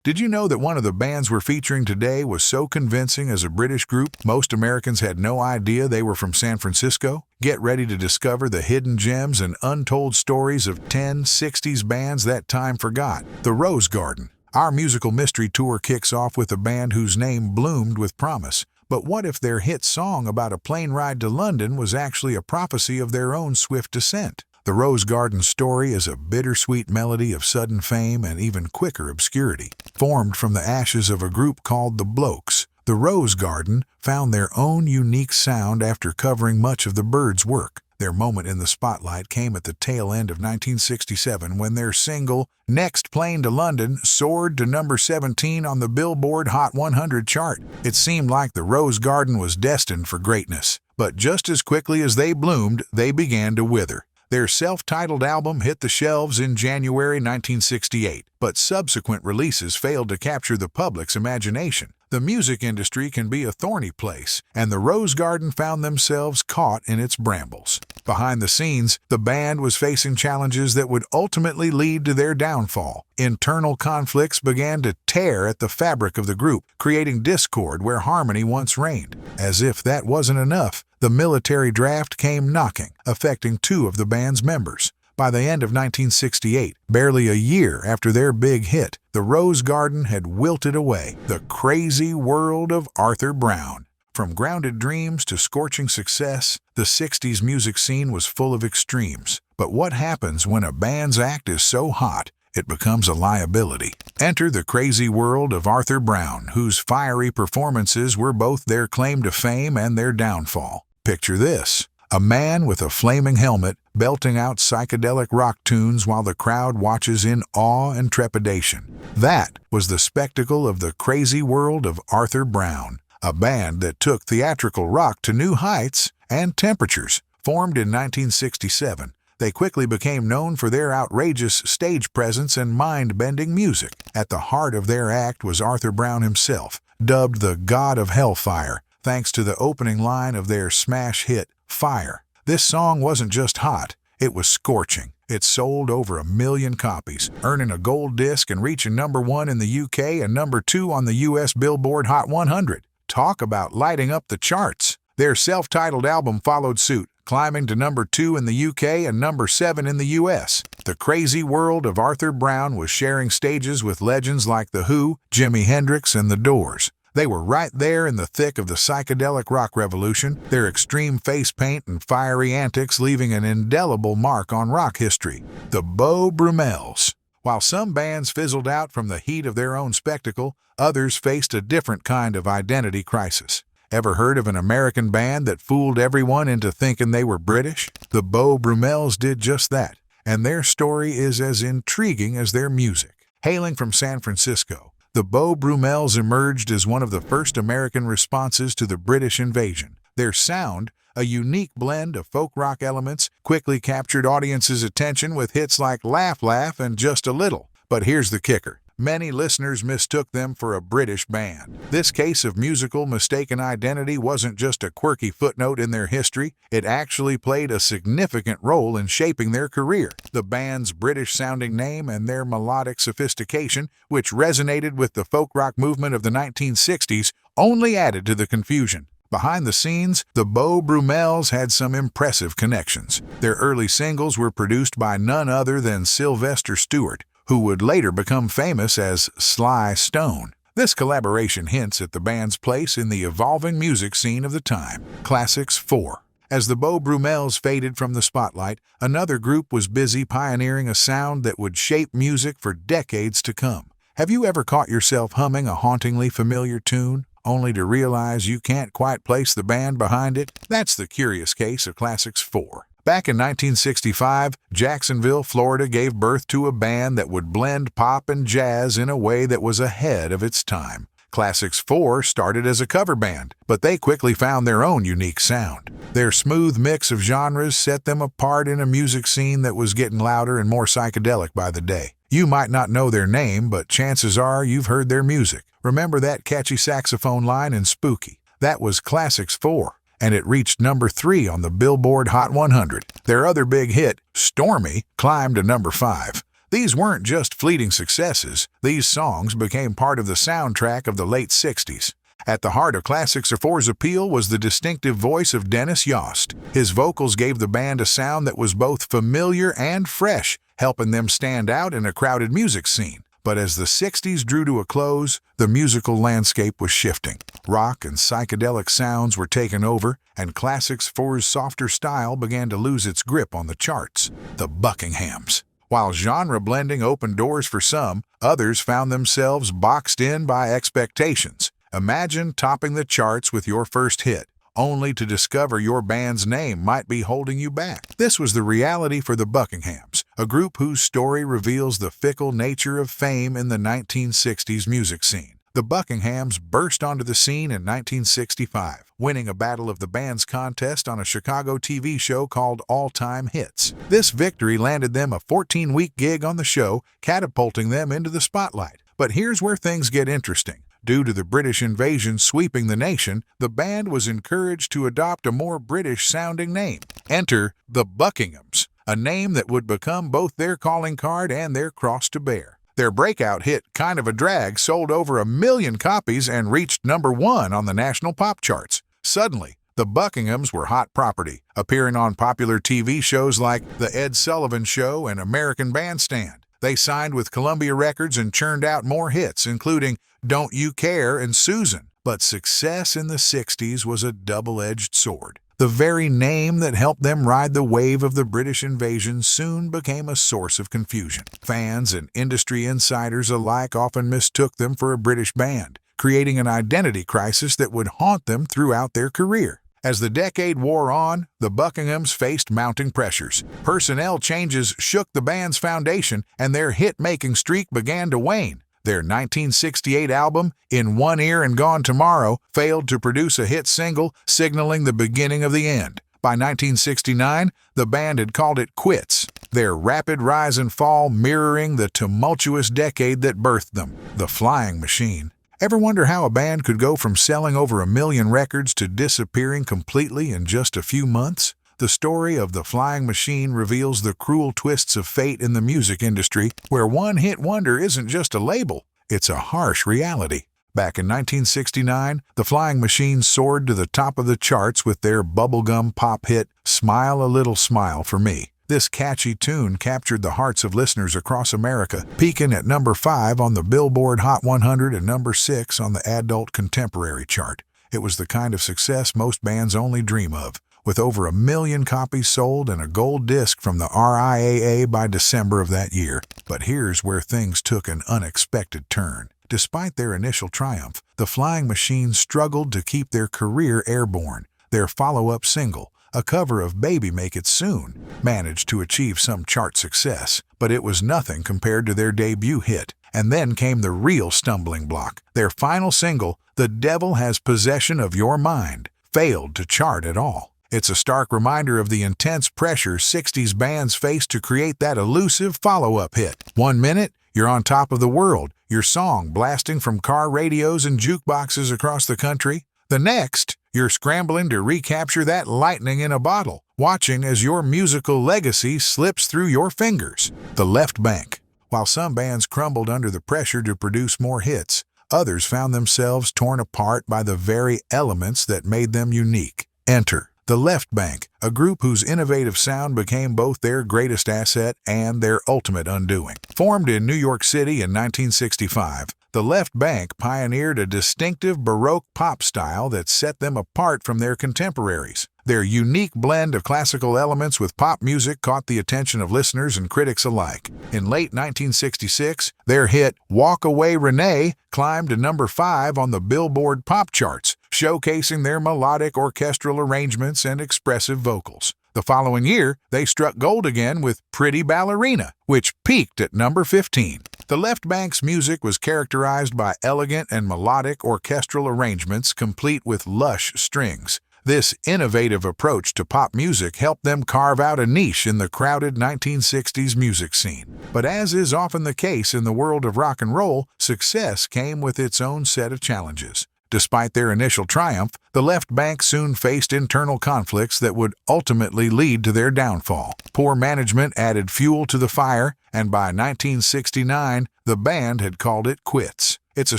Did you know that one of the bands we're featuring today was so convincing as a British group, most Americans had no idea they were from San Francisco? Get ready to discover the hidden gems and untold stories of 10 60s bands that time forgot. The Rose Garden. Our musical mystery tour kicks off with a band whose name bloomed with promise. But what if their hit song about a plane ride to London was actually a prophecy of their own swift descent? The Rose Garden story is a bittersweet melody of sudden fame and even quicker obscurity. Formed from the ashes of a group called the Blokes, the Rose Garden found their own unique sound after covering much of the Byrds' work. Their moment in the spotlight came at the tail end of 1967 when their single, Next Plane to London, soared to number 17 on the Billboard Hot 100 chart. It seemed like the Rose Garden was destined for greatness. But just as quickly as they bloomed, they began to wither. Their self-titled album hit the shelves in January 1968, but subsequent releases failed to capture the public's imagination. The music industry can be a thorny place, and the Rose Garden found themselves caught in its brambles. Behind the scenes, the band was facing challenges that would ultimately lead to their downfall. Internal conflicts began to tear at the fabric of the group, creating discord where harmony once reigned. As if that wasn't enough, the military draft came knocking, affecting 2 of the band's members. By the end of 1968, barely a year after their big hit, the Rose Garden had wilted away. The Crazy World of Arthur Brown. From grounded dreams to scorching success, the 60s music scene was full of extremes. But what happens when a band's act is so hot, it becomes a liability? Enter the crazy world of Arthur Brown, whose fiery performances were both their claim to fame and their downfall. Picture this. A man with a flaming helmet belting out psychedelic rock tunes while the crowd watches in awe and trepidation. That was the spectacle of the Crazy World of Arthur Brown, a band that took theatrical rock to new heights and temperatures. Formed in 1967, they quickly became known for their outrageous stage presence and mind-bending music. At the heart of their act was Arthur Brown himself, dubbed the God of Hellfire, thanks to the opening line of their smash hit, Fire. This song wasn't just hot, it was scorching. It sold over 1 million copies, earning a gold disc and reaching number 1 in the UK and number 2 on the US Billboard Hot 100. Talk about lighting up the charts. Their self-titled album followed suit, climbing to number 2 in the UK and number 7 in the US. The Crazy World of Arthur Brown was sharing stages with legends like The Who, Jimi Hendrix, and The Doors. They were right there in the thick of the psychedelic rock revolution, their extreme face paint and fiery antics leaving an indelible mark on rock history. The Beau Brummels. While some bands fizzled out from the heat of their own spectacle, others faced a different kind of identity crisis. Ever heard of an American band that fooled everyone into thinking they were British? The Beau Brummels did just that, and their story is as intriguing as their music. Hailing from San Francisco, the Beau Brummels emerged as one of the first American responses to the British invasion. Their sound, a unique blend of folk rock elements, quickly captured audiences' attention with hits like Laugh Laugh and Just a Little. But here's the kicker. Many listeners mistook them for a British band. This case of musical mistaken identity wasn't just a quirky footnote in their history, it actually played a significant role in shaping their career. The band's British-sounding name and their melodic sophistication, which resonated with the folk rock movement of the 1960s, only added to the confusion. Behind the scenes, the Beau Brummels had some impressive connections. Their early singles were produced by none other than Sylvester Stewart, who would later become famous as Sly Stone. This collaboration hints at the band's place in the evolving music scene of the time. Classics 4. As the Beau Brummels faded from the spotlight, another group was busy pioneering a sound that would shape music for decades to come. Have you ever caught yourself humming a hauntingly familiar tune, only to realize you can't quite place the band behind it? That's the curious case of Classics 4. Back in 1965, Jacksonville, Florida gave birth to a band that would blend pop and jazz in a way that was ahead of its time. Classics 4 started as a cover band, but they quickly found their own unique sound. Their smooth mix of genres set them apart in a music scene that was getting louder and more psychedelic by the day. You might not know their name, but chances are you've heard their music. Remember that catchy saxophone line in Spooky? That was Classics 4. And it reached number 3 on the Billboard Hot 100. Their other big hit, Stormy, climbed to number 5. These weren't just fleeting successes. These songs became part of the soundtrack of the late 60s. At the heart of Classic 4's appeal was the distinctive voice of Dennis Yost. His vocals gave the band a sound that was both familiar and fresh, helping them stand out in a crowded music scene. But as the 60s drew to a close, the musical landscape was shifting. Rock and psychedelic sounds were taking over, and Classic 4's softer style began to lose its grip on the charts. The Buckinghams. While genre blending opened doors for some, others found themselves boxed in by expectations. Imagine topping the charts with your first hit, only to discover your band's name might be holding you back. This was the reality for the Buckinghams, a group whose story reveals the fickle nature of fame in the 1960s music scene. The Buckinghams burst onto the scene in 1965, winning a Battle of the Bands contest on a Chicago TV show called All Time Hits. This victory landed them a 14-week gig on the show, catapulting them into the spotlight. But here's where things get interesting. Due to the British invasion sweeping the nation, the band was encouraged to adopt a more British-sounding name. Enter the Buckinghams, a name that would become both their calling card and their cross to bear. Their breakout hit, Kind of a Drag, sold over 1 million copies and reached #1 on the national pop charts. Suddenly, the Buckinghams were hot property, appearing on popular TV shows like The Ed Sullivan Show and American Bandstand. They signed with Columbia Records and churned out more hits, including Don't You Care and Susan. But success in the 60s was a double-edged sword. The very name that helped them ride the wave of the British invasion soon became a source of confusion. Fans and industry insiders alike often mistook them for a British band, creating an identity crisis that would haunt them throughout their career. As the decade wore on, the Buckinghams faced mounting pressures. Personnel changes shook the band's foundation, and their hit-making streak began to wane. Their 1968 album, In One Ear and Gone Tomorrow, failed to produce a hit single, signaling the beginning of the end. By 1969, the band had called it quits, their rapid rise and fall mirroring the tumultuous decade that birthed them. The Flying Machine. Ever wonder how a band could go from selling over 1 million records to disappearing completely in just a few months? The story of the Flying Machine reveals the cruel twists of fate in the music industry, where one-hit wonder isn't just a label, it's a harsh reality. Back in 1969, the Flying Machine soared to the top of the charts with their bubblegum pop hit, Smile a Little Smile for Me. This catchy tune captured the hearts of listeners across America, peaking at #5 on the Billboard Hot 100 and #6 on the Adult Contemporary chart. It was the kind of success most bands only dream of, with over 1 million copies sold and a gold disc from the RIAA by December of that year. But here's where things took an unexpected turn. Despite their initial triumph, the Flying Machine struggled to keep their career airborne. Their follow-up single, a cover of Baby Make It Soon, managed to achieve some chart success, but it was nothing compared to their debut hit. And then came the real stumbling block. Their final single, The Devil Has Possession of Your Mind, failed to chart at all. It's a stark reminder of the intense pressure 60s bands faced to create that elusive follow-up hit. 1 minute, you're on top of the world, your song blasting from car radios and jukeboxes across the country. The next, you're scrambling to recapture that lightning in a bottle, watching as your musical legacy slips through your fingers. The Left Bank. While some bands crumbled under the pressure to produce more hits, others found themselves torn apart by the very elements that made them unique. Enter the Left Bank, a group whose innovative sound became both their greatest asset and their ultimate undoing. Formed in New York City in 1965, the Left Bank pioneered a distinctive Baroque pop style that set them apart from their contemporaries. Their unique blend of classical elements with pop music caught the attention of listeners and critics alike. In late 1966, their hit Walk Away Renee climbed to #5 on the Billboard pop charts, showcasing their melodic orchestral arrangements and expressive vocals. The following year, they struck gold again with Pretty Ballerina, which peaked at #15. The Left Bank's music was characterized by elegant and melodic orchestral arrangements complete with lush strings. This innovative approach to pop music helped them carve out a niche in the crowded 1960s music scene. But as is often the case in the world of rock and roll, success came with its own set of challenges. Despite their initial triumph, the left bank soon faced internal conflicts that would ultimately lead to their downfall. Poor management added fuel to the fire, and by 1969, the band had called it quits. It's a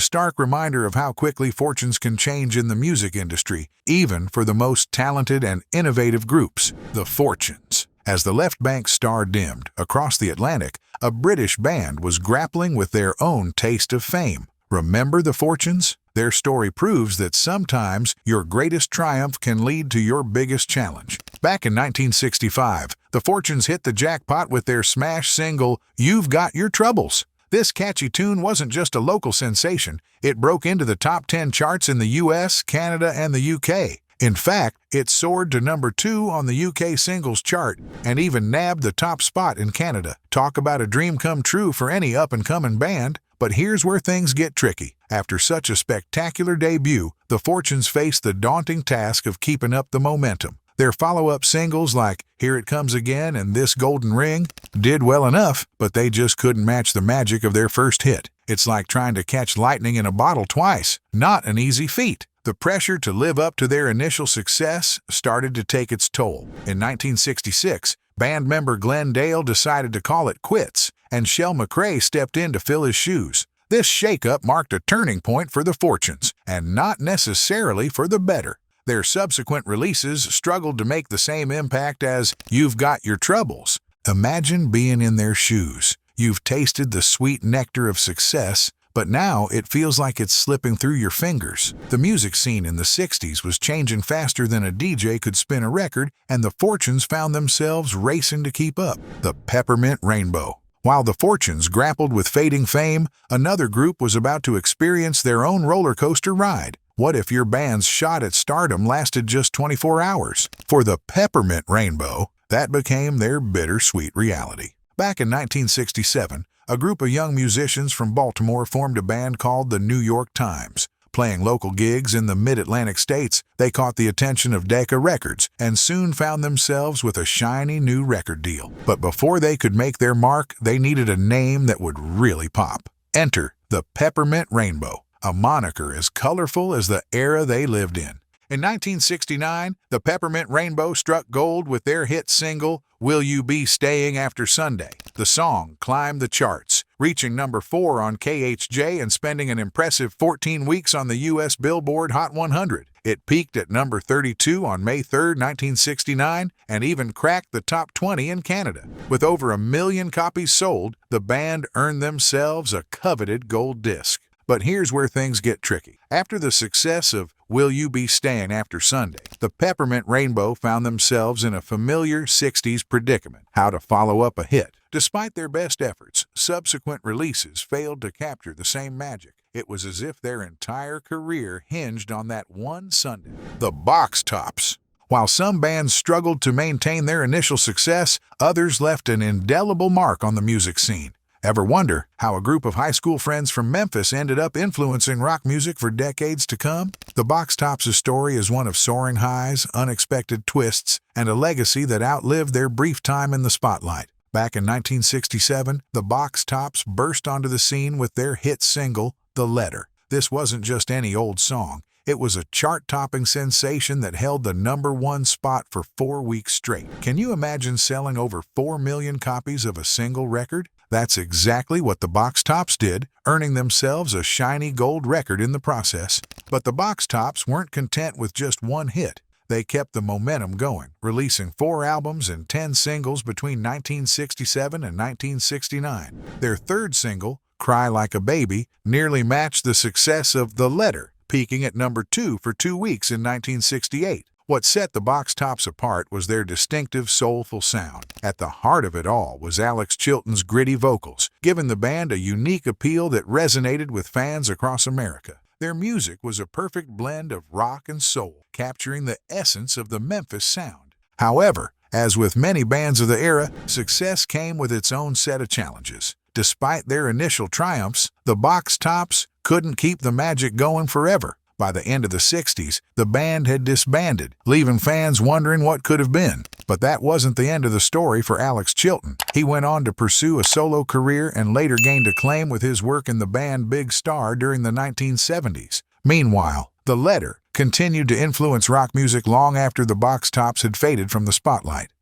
stark reminder of how quickly fortunes can change in the music industry, even for the most talented and innovative groups, the Fortunes. As the left bank's star dimmed across the Atlantic, a British band was grappling with their own taste of fame. Remember the Fortunes? Their story proves that sometimes your greatest triumph can lead to your biggest challenge. Back in 1965, the Fortunes hit the jackpot with their smash single, "You've Got Your Troubles." This catchy tune wasn't just a local sensation, it broke into the top 10 charts in the US, Canada, and the UK. In fact, it soared to number 2 on the UK singles chart and even nabbed the top spot in Canada. Talk about a dream come true for any up-and-coming band. But here's where things get tricky. After such a spectacular debut, the Fortunes faced the daunting task of keeping up the momentum. Their follow-up singles like Here It Comes Again and This Golden Ring did well enough, but they just couldn't match the magic of their first hit. It's like trying to catch lightning in a bottle twice. Not an easy feat. The pressure to live up to their initial success started to take its toll. In 1966, band member Glenn Dale decided to call it quits, and Shel McRae stepped in to fill his shoes. This shakeup marked a turning point for the Fortunes, and not necessarily for the better. Their subsequent releases struggled to make the same impact as You've Got Your Troubles. Imagine being in their shoes. You've tasted the sweet nectar of success, but now it feels like it's slipping through your fingers. The music scene in the 60s was changing faster than a DJ could spin a record, and the Fortunes found themselves racing to keep up. The Peppermint Rainbow. While the Fortunes grappled with fading fame, another group was about to experience their own roller coaster ride. What if your band's shot at stardom lasted just 24 hours? For the Peppermint Rainbow, that became their bittersweet reality. Back in 1967, a group of young musicians from Baltimore formed a band called the New York Times. Playing local gigs in the mid-Atlantic states, they caught the attention of Decca Records and soon found themselves with a shiny new record deal. But before they could make their mark, they needed a name that would really pop. Enter the Peppermint Rainbow, a moniker as colorful as the era they lived in. In 1969, the Peppermint Rainbow struck gold with their hit single, Will You Be Staying After Sunday? The song climbed the charts, reaching number 4 on KHJ and spending an impressive 14 weeks on the U.S. Billboard Hot 100. It peaked at number 32 on May 3, 1969, and even cracked the top 20 in Canada. With over 1 million copies sold, the band earned themselves a coveted gold disc. But here's where things get tricky. After the success of Will You Be Staying After Sunday, the Peppermint Rainbow found themselves in a familiar 60s predicament: how to follow up a hit. Despite their best efforts, subsequent releases failed to capture the same magic. It was as if their entire career hinged on that one Sunday. The Box Tops. While some bands struggled to maintain their initial success, others left an indelible mark on the music scene. Ever wonder how a group of high school friends from Memphis ended up influencing rock music for decades to come? The Box Tops' story is one of soaring highs, unexpected twists, and a legacy that outlived their brief time in the spotlight. Back in 1967, the Box Tops burst onto the scene with their hit single, The Letter. This wasn't just any old song. It was a chart-topping sensation that held the #1 spot for 4 weeks straight. Can you imagine selling over 4 million copies of a single record? That's exactly what the Box Tops did, earning themselves a shiny gold record in the process. But the Box Tops weren't content with just one hit. They kept the momentum going, releasing 4 albums and 10 singles between 1967 and 1969. Their third single, Cry Like a Baby, nearly matched the success of The Letter, peaking at #2 for 2 weeks in 1968. What set the Box Tops apart was their distinctive, soulful sound. At the heart of it all was Alex Chilton's gritty vocals, giving the band a unique appeal that resonated with fans across America. Their music was a perfect blend of rock and soul, capturing the essence of the Memphis sound. However, as with many bands of the era, success came with its own set of challenges. Despite their initial triumphs, the Box Tops couldn't keep the magic going forever. By the end of the 60s, the band had disbanded, leaving fans wondering what could have been. But that wasn't the end of the story for Alex Chilton. He went on to pursue a solo career and later gained acclaim with his work in the band Big Star during the 1970s. Meanwhile, The letter continued to influence rock music long after the box tops had faded from the spotlight.